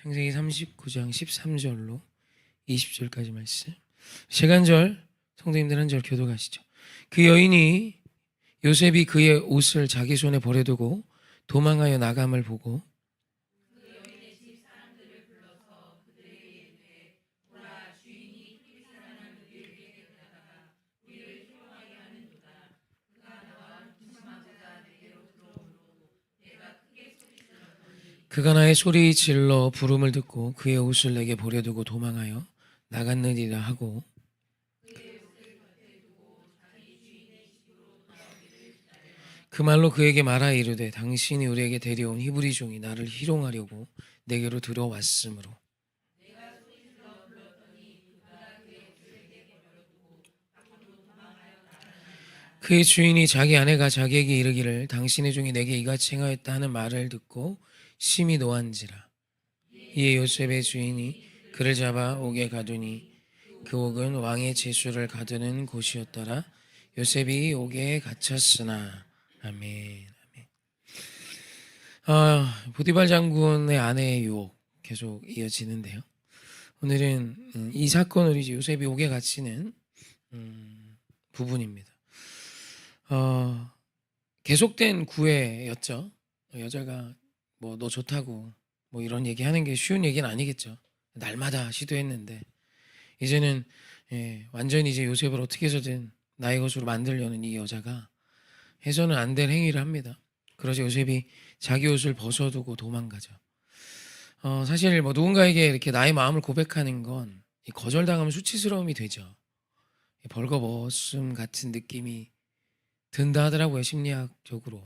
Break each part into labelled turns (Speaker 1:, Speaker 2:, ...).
Speaker 1: 창세기 39장 13절로 20절까지 말씀. 세간절 성도님들 한 절 교독하시죠. 그 여인이 요셉이 그의 옷을 자기 손에 버려두고 도망하여 나감을 보고 그가 나의 소리 질러 부름을 듣고 그의 옷을 내게 버려두고 도망하여 나갔느니라 하고 그 말로 그에게 말하 이르되 당신이 우리에게 데려온 히브리 종이 나를 희롱하려고 내게로 들어왔으므로 그의 주인이 자기 아내가 자기에게 이르기를 당신의 종이 내게 이같이 행하였다 하는 말을 듣고 심히 노한지라. 이에 요셉의 주인이 그를 잡아 옥에 가두니 그 옥은 왕의 제수를 가두는 곳이었더라. 요셉이 옥에 갇혔으나. 아멘. 보디발 장군의 아내의 유혹 계속 이어지는데요. 오늘은 이 사건으로 이제 요셉이 옥에 갇히는 부분입니다. 계속된 구애였죠. 여자가 뭐 너 좋다고 뭐 이런 얘기하는 게 쉬운 얘기는 아니겠죠. 날마다 시도했는데 이제는 완전히 이제 요셉을 어떻게 해서든 나의 것으로 만들려는 이 여자가 해서는 안 될 행위를 합니다. 그러자 요셉이 자기 옷을 벗어두고 도망가죠. 사실 뭐 누군가에게 이렇게 나의 마음을 고백하는 건 거절당하면 수치스러움이 되죠. 벌거벗음 같은 느낌이 든다 하더라고요. 심리학적으로.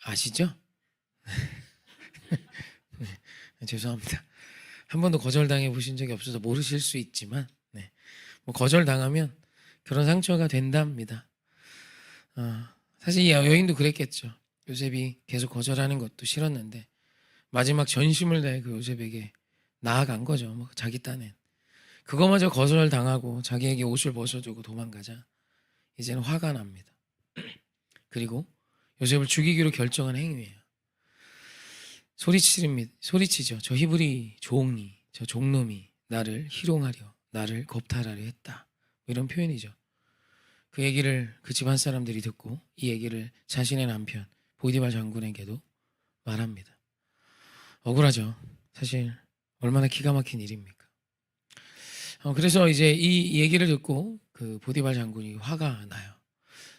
Speaker 1: 아시죠? 네, 죄송합니다. 한 번도 거절당해 보신 적이 없어서 모르실 수 있지만 뭐 거절당하면 그런 상처가 된답니다. 사실 이 여인도 그랬겠죠. 요셉이 계속 거절하는 것도 싫었는데 마지막 전심을 다해 그 요셉에게 나아간 거죠. 뭐 자기 딴엔. 그거마저 거절당하고 자기에게 옷을 벗어주고 도망가자 이제는 화가 납니다. 그리고 요셉을 죽이기로 결정한 행위예요. 소리치죠. 저 히브리 종이, 저 종놈이 나를 희롱하려, 나를 겁탈하려 했다. 이런 표현이죠. 그 얘기를 그 집안 사람들이 듣고 이 얘기를 자신의 남편 보디발 장군에게도 말합니다. 억울하죠. 사실 얼마나 기가 막힌 일입니까? 그래서 이제 이 얘기를 듣고 그 보디발 장군이 화가 나요.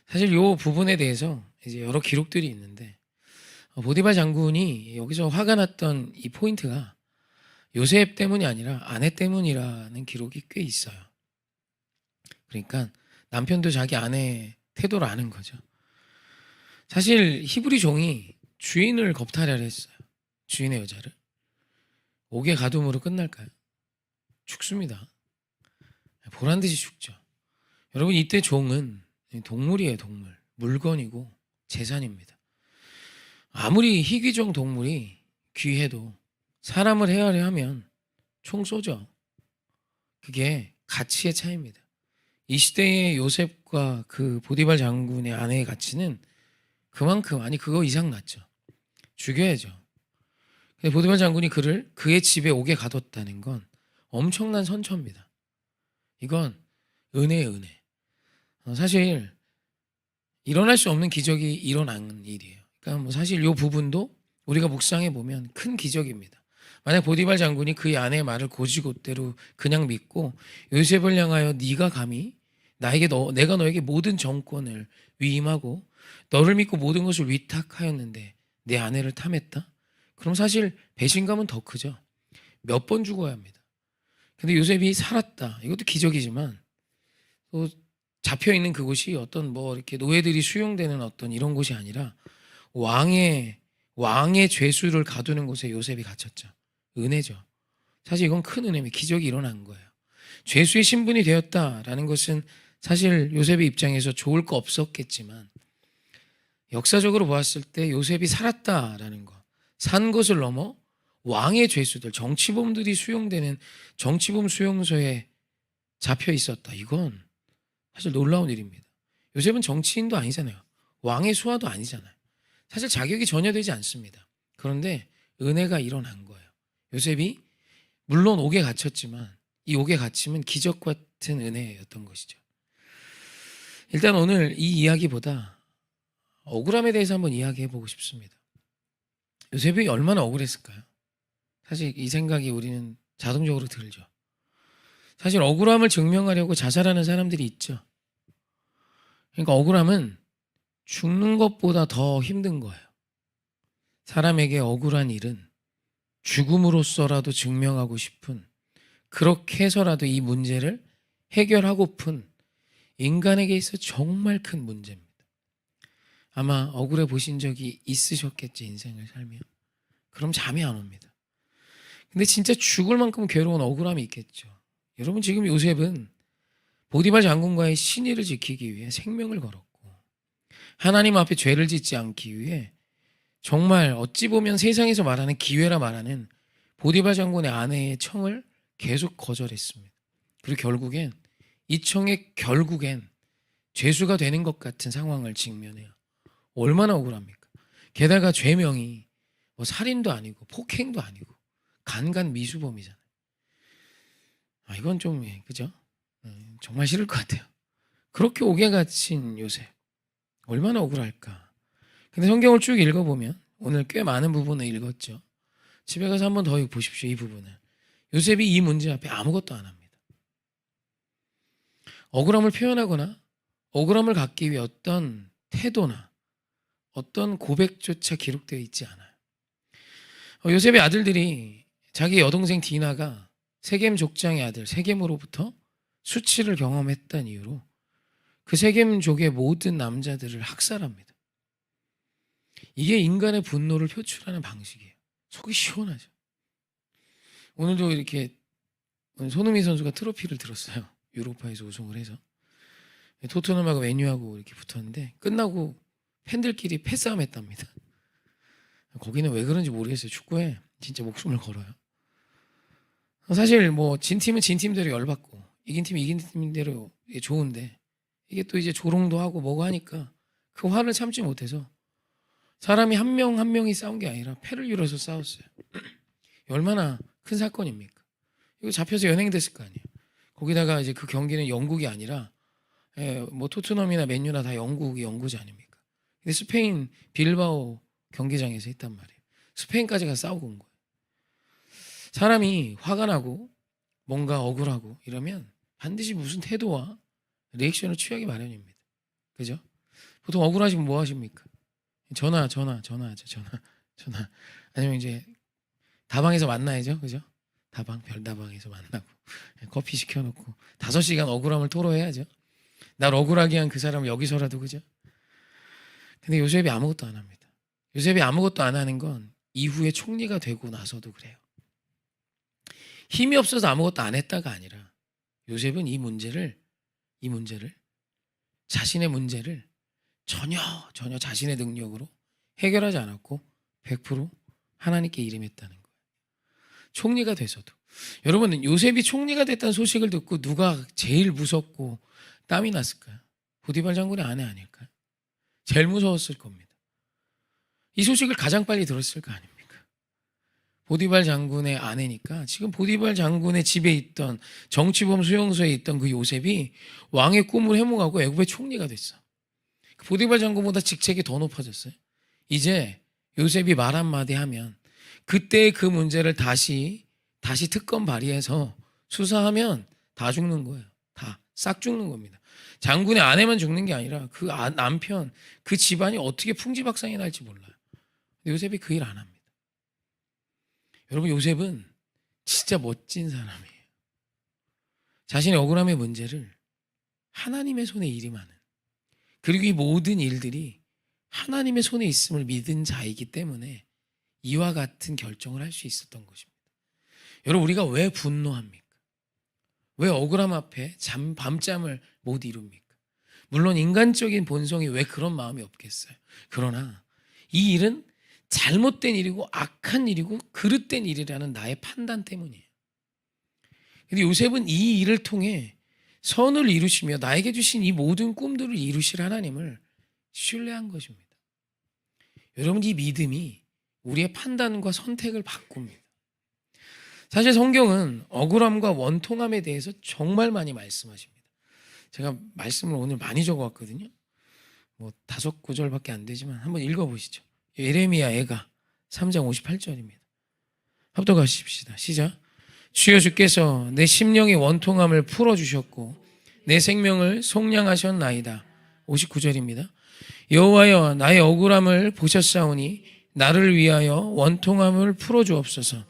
Speaker 1: 사실 이 부분에 대해서 이제 여러 기록들이 있는데 보디발 장군이 여기서 화가 났던 이 포인트가 요셉 때문이 아니라 아내 때문이라는 기록이 꽤 있어요. 그러니까 남편도 자기 아내의 태도를 아는 거죠. 사실 히브리 종이 주인을 겁탈하려 했어요. 주인의 여자를. 옥에 가둠으로 끝날까요? 죽습니다. 보란듯이 죽죠. 여러분 이때 종은 동물이에요. 동물. 물건이고 재산입니다. 아무리 희귀종 동물이 귀해도 사람을 해하려 하면 총 쏘죠. 그게 가치의 차이입니다. 이 시대의 요셉과 그 보디발 장군의 아내의 가치는 그만큼 아니 그거 이상 났죠. 죽여야죠. 근데 보디발 장군이 그를 그의 집에 옥에 가뒀다는 건 엄청난 선처입니다. 이건 은혜예요, 은혜. 사실 일어날 수 없는 기적이 일어난 일이에요. 그러니까 뭐 사실 이 부분도 우리가 묵상해 보면 큰 기적입니다. 만약 보디발 장군이 그의 아내의 말을 고지고대로 그냥 믿고 요셉을 향하여 네가 감히 내가 너에게 모든 정권을 위임하고 너를 믿고 모든 것을 위탁하였는데 내 아내를 탐했다? 그럼 사실 배신감은 더 크죠. 몇 번 죽어야 합니다. 근데 요셉이 살았다. 이것도 기적이지만 또 잡혀 있는 그곳이 어떤 뭐 이렇게 노예들이 수용되는 어떤 이런 곳이 아니라 왕의 죄수를 가두는 곳에 요셉이 갇혔죠. 은혜죠. 사실 이건 큰 은혜입니다. 기적이 일어난 거예요. 죄수의 신분이 되었다라는 것은 사실 요셉의 입장에서 좋을 거 없었겠지만 역사적으로 보았을 때 요셉이 살았다라는 것, 산 것을 넘어 왕의 죄수들, 정치범들이 수용되는 정치범 수용소에 잡혀 있었다. 이건 사실 놀라운 일입니다. 요셉은 정치인도 아니잖아요. 왕의 수하도 아니잖아요. 사실 자격이 전혀 되지 않습니다. 그런데 은혜가 일어난 거예요. 요셉이 물론 옥에 갇혔지만 이 옥에 갇힘은 기적 같은 은혜였던 것이죠. 일단 오늘 이 이야기보다 억울함에 대해서 한번 이야기해 보고 싶습니다. 요셉이 얼마나 억울했을까요? 사실 이 생각이 우리는 자동적으로 들죠. 사실 억울함을 증명하려고 자살하는 사람들이 있죠. 그러니까 억울함은 죽는 것보다 더 힘든 거예요. 사람에게 억울한 일은 죽음으로써라도 증명하고 싶은, 그렇게 해서라도 이 문제를 해결하고픈 인간에게 있어 정말 큰 문제입니다. 아마 억울해 보신 적이 있으셨겠지, 인생을 살며. 그럼 잠이 안 옵니다. 근데 진짜 죽을 만큼 괴로운 억울함이 있겠죠. 여러분, 지금 요셉은 보디발 장군과의 신의를 지키기 위해 생명을 걸었고, 하나님 앞에 죄를 짓지 않기 위해 정말 어찌 보면 세상에서 말하는 기회라 말하는 보디발 장군의 아내의 청을 계속 거절했습니다. 그리고 결국엔 이 청에 결국엔 죄수가 되는 것 같은 상황을 직면해요. 얼마나 억울합니까? 게다가 죄명이 뭐 살인도 아니고 폭행도 아니고 간간 미수범이잖아요. 이건 좀 그죠? 정말 싫을 것 같아요. 그렇게 옥에 갇힌 요셉 얼마나 억울할까. 근데 성경을 쭉 읽어보면 오늘 꽤 많은 부분을 읽었죠. 집에 가서 한번 더 보십시오. 이 부분을. 요셉이 이 문제 앞에 아무것도 안 합니다. 억울함을 표현하거나 억울함을 갖기 위해 어떤 태도나 어떤 고백조차 기록되어 있지 않아요. 요셉의 아들들이 자기 여동생 디나가 세겜 족장의 아들 세겜으로부터 수치를 경험했다는 이유로 그 세겜족의 모든 남자들을 학살합니다. 이게 인간의 분노를 표출하는 방식이에요. 속이 시원하죠. 오늘도 이렇게 손흥민 선수가 트로피를 들었어요. 유로파에서 우승을 해서. 토트넘하고 맨유하고 이렇게 붙었는데 끝나고 팬들끼리 패싸움 했답니다. 거기는 왜 그런지 모르겠어요. 축구에 진짜 목숨을 걸어요. 사실 뭐 진 팀은 진 팀대로 열받고 이긴 팀은 이긴 팀대로 좋은데 이게 또 이제 조롱도 하고 뭐고 하니까 그 화를 참지 못해서 사람이 한 명 한 명이 싸운 게 아니라 패를 이뤄서 싸웠어요. 얼마나 큰 사건입니까? 이거 잡혀서 연행됐을 거 아니에요. 거기다가 이제 그 경기는 영국이 아니라 뭐 토트넘이나 맨유나 다 영국이 영구지 아닙니까? 근데 스페인 빌바오 경기장에서 했단 말이에요. 스페인까지 가서 싸우고 온 거예요. 사람이 화가 나고 뭔가 억울하고 이러면 반드시 무슨 태도와 리액션을 취하기 마련입니다. 그죠? 보통 억울하시면 뭐 하십니까? 전화하죠. 전화. 아니면 이제 다방에서 만나야죠. 그죠? 다방, 별다방에서 만나고 커피 시켜놓고 5시간 억울함을 토로해야죠. 날 억울하게 한 그 사람을 여기서라도, 그죠? 근데 요셉이 아무것도 안 합니다. 요셉이 아무것도 안 하는 건 이후에 총리가 되고 나서도 그래요. 힘이 없어서 아무것도 안 했다가 아니라 요셉은 이 문제를 자신의 문제를 전혀 자신의 능력으로 해결하지 않았고 100% 하나님께 일임했다는 거예요. 총리가 돼서도. 여러분, 요셉이 총리가 됐다는 소식을 듣고 누가 제일 무섭고 땀이 났을까요? 보디발 장군의 아내 아닐까요? 제일 무서웠을 겁니다. 이 소식을 가장 빨리 들었을 거 아닙니까? 보디발 장군의 아내니까 지금 보디발 장군의 집에 있던 정치범 수용소에 있던 그 요셉이 왕의 꿈을 해몽하고 애굽의 총리가 됐어. 보디발 장군보다 직책이 더 높아졌어요. 이제 요셉이 말 한마디 하면 그때 그 문제를 다시 특검 발의해서 수사하면 다 죽는 거예요. 다 싹 죽는 겁니다. 장군의 아내만 죽는 게 아니라 그 남편, 그 집안이 어떻게 풍지박산이 날지 몰라요. 근데 요셉이 그 일 안 합니다. 여러분, 요셉은 진짜 멋진 사람이에요. 자신의 억울함의 문제를 하나님의 손에 일임하는, 그리고 이 모든 일들이 하나님의 손에 있음을 믿은 자이기 때문에 이와 같은 결정을 할 수 있었던 것입니다. 여러분, 우리가 왜 분노합니까? 왜 억울함 앞에 밤잠을 못 이룹니까? 물론 인간적인 본성이 왜 그런 마음이 없겠어요. 그러나 이 일은 잘못된 일이고 악한 일이고 그릇된 일이라는 나의 판단 때문이에요. 근데 요셉은 이 일을 통해 선을 이루시며 나에게 주신 이 모든 꿈들을 이루실 하나님을 신뢰한 것입니다. 여러분, 이 믿음이 우리의 판단과 선택을 바꿉니다. 사실 성경은 억울함과 원통함에 대해서 정말 많이 말씀하십니다. 제가 말씀을 오늘 많이 적어왔거든요. 뭐 5구절밖에 안 되지만 한번 읽어보시죠. 예레미야 애가 3장 58절입니다. 합독하십시다. 시작. 주여 주께서 내 심령의 원통함을 풀어주셨고 내 생명을 속량하셨나이다. 59절입니다. 여호와여 나의 억울함을 보셨사오니 나를 위하여 원통함을 풀어주옵소서.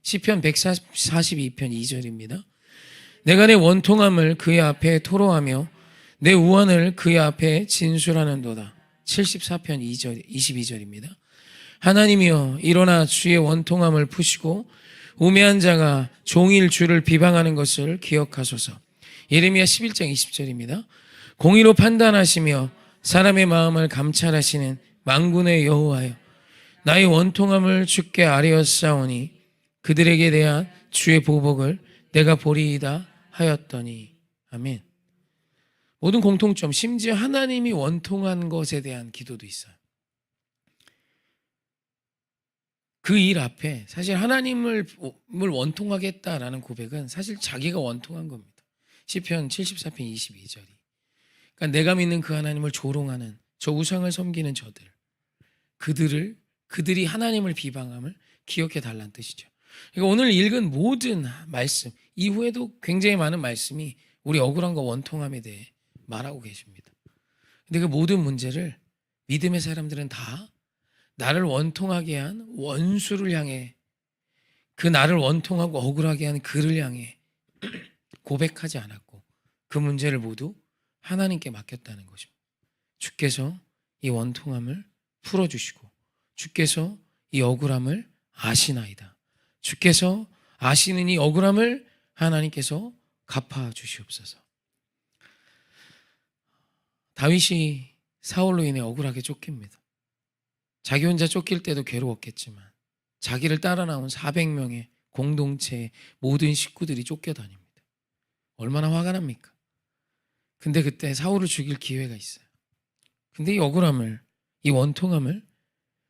Speaker 1: 시편 142편 2절입니다. 내가 내 원통함을 그의 앞에 토로하며 내 우환을 그의 앞에 진술하는도다. 74편 2절, 22절입니다. 하나님이여 일어나 주의 원통함을 푸시고 우매한 자가 종일 주를 비방하는 것을 기억하소서. 예레미야 11장 20절입니다. 공의로 판단하시며 사람의 마음을 감찰하시는 만군의 여호와여 나의 원통함을 주께 아뢰었사오니 그들에게 대한 주의 보복을 내가 보리이다 하였더니. 아멘. 모든 공통점, 심지어 하나님이 원통한 것에 대한 기도도 있어요. 그 일 앞에 사실 하나님을 원통하겠다라는 고백은 사실 자기가 원통한 겁니다. 시편 74편 22절이. 그러니까 내가 믿는 그 하나님을 조롱하는 저 우상을 섬기는 저들, 그들이 하나님을 비방함을 기억해 달라는 뜻이죠. 그러니까 오늘 읽은 모든 말씀 이후에도 굉장히 많은 말씀이 우리 억울함과 원통함에 대해 말하고 계십니다. 근데 그 모든 문제를 믿음의 사람들은 다 나를 원통하게 한 원수를 향해, 그 나를 원통하고 억울하게 한 그를 향해 고백하지 않았고 그 문제를 모두 하나님께 맡겼다는 것입니다. 주께서 이 원통함을 풀어주시고 주께서 이 억울함을 아시나이다. 주께서 아시는 이 억울함을 하나님께서 갚아주시옵소서. 다윗이 사울로 인해 억울하게 쫓깁니다. 자기 혼자 쫓길 때도 괴로웠겠지만 자기를 따라 나온 400명의 공동체의 모든 식구들이 쫓겨다닙니다. 얼마나 화가 납니까? 근데 그때 사울을 죽일 기회가 있어요. 근데 이 억울함을, 이 원통함을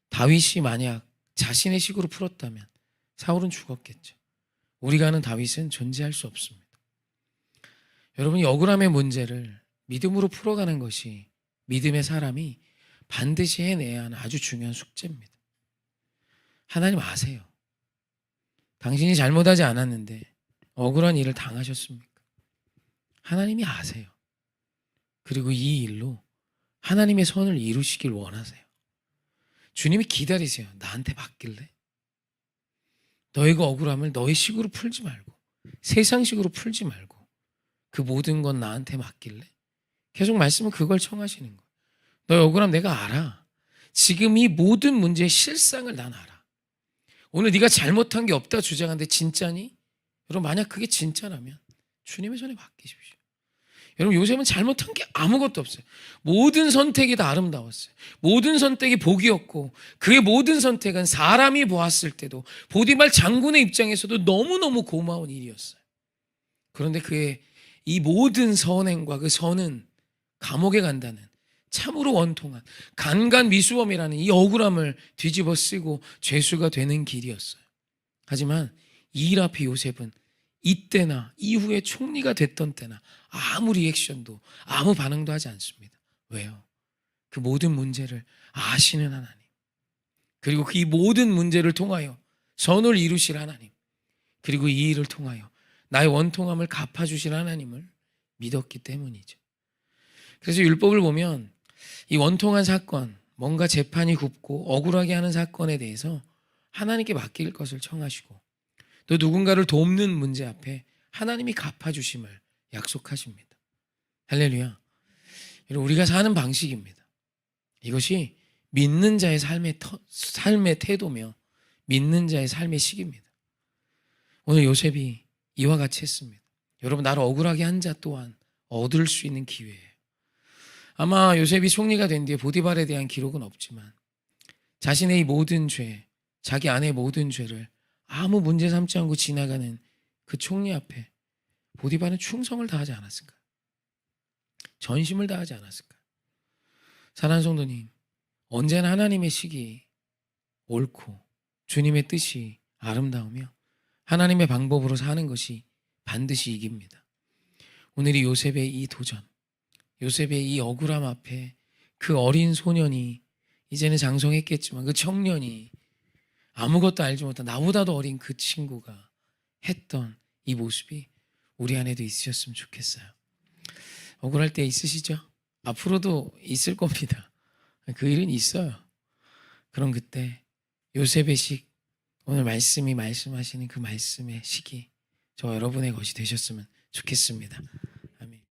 Speaker 1: 다윗이 만약 자신의 식으로 풀었다면 사울은 죽었겠죠. 우리가 아는 다윗은 존재할 수 없습니다. 여러분이 억울함의 문제를 믿음으로 풀어가는 것이 믿음의 사람이 반드시 해내야 하는 아주 중요한 숙제입니다. 하나님 아세요. 당신이 잘못하지 않았는데 억울한 일을 당하셨습니까? 하나님이 아세요. 그리고 이 일로 하나님의 선을 이루시길 원하세요. 주님이 기다리세요. 나한테 맡길래? 너의 그 억울함을 너의 식으로 풀지 말고 세상식으로 풀지 말고 그 모든 건 나한테 맡길래? 계속 말씀은 그걸 청하시는 거예요. 너의 억울함 내가 알아. 지금 이 모든 문제의 실상을 난 알아. 오늘 네가 잘못한 게 없다 주장하는데 진짜니? 여러분 만약 그게 진짜라면 주님의 손에 맡기십시오. 여러분 요셉은 잘못한 게 아무것도 없어요. 모든 선택이 다 아름다웠어요. 모든 선택이 복이었고 그의 모든 선택은 사람이 보았을 때도 보디발 장군의 입장에서도 너무너무 고마운 일이었어요. 그런데 그의 이 모든 선행과 그 선은 감옥에 간다는 참으로 원통한 간간미수범이라는 이 억울함을 뒤집어 쓰고 죄수가 되는 길이었어요. 하지만 이 일 앞에 요셉은 이때나 이후에 총리가 됐던 때나 아무 리액션도 아무 반응도 하지 않습니다. 왜요? 그 모든 문제를 아시는 하나님, 그리고 그 이 모든 문제를 통하여 선을 이루실 하나님, 그리고 이 일을 통하여 나의 원통함을 갚아주실 하나님을 믿었기 때문이죠. 그래서 율법을 보면 이 원통한 사건, 뭔가 재판이 굽고 억울하게 하는 사건에 대해서 하나님께 맡길 것을 청하시고 또 누군가를 돕는 문제 앞에 하나님이 갚아주심을 약속하십니다. 할렐루야. 우리가 사는 방식입니다. 이것이 믿는 자의 삶의 태도며 믿는 자의 삶의 식입니다. 오늘 요셉이 이와 같이 했습니다. 여러분 나를 억울하게 한 자 또한 얻을 수 있는 기회예요. 아마 요셉이 총리가 된 뒤에 보디발에 대한 기록은 없지만 자신의 이 모든 죄, 자기 아내의 모든 죄를 아무 문제 삼지 않고 지나가는 그 총리 앞에 보디발은 충성을 다하지 않았을까요? 전심을 다하지 않았을까요? 사랑하는 성도님, 언제나 하나님의 식이 옳고 주님의 뜻이 아름다우며 하나님의 방법으로 사는 것이 반드시 이깁니다. 오늘 이 요셉의 이 도전, 요셉의 이 억울함 앞에 그 어린 소년이, 이제는 장성했겠지만 그 청년이, 아무것도 알지 못한 나보다도 어린 그 친구가 했던 이 모습이 우리 안에도 있으셨으면 좋겠어요. 억울할 때 있으시죠? 앞으로도 있을 겁니다. 그 일은 있어요. 그럼 그때 요셉의 식, 오늘 말씀이 말씀하시는 그 말씀의 식이 저 여러분의 것이 되셨으면 좋겠습니다.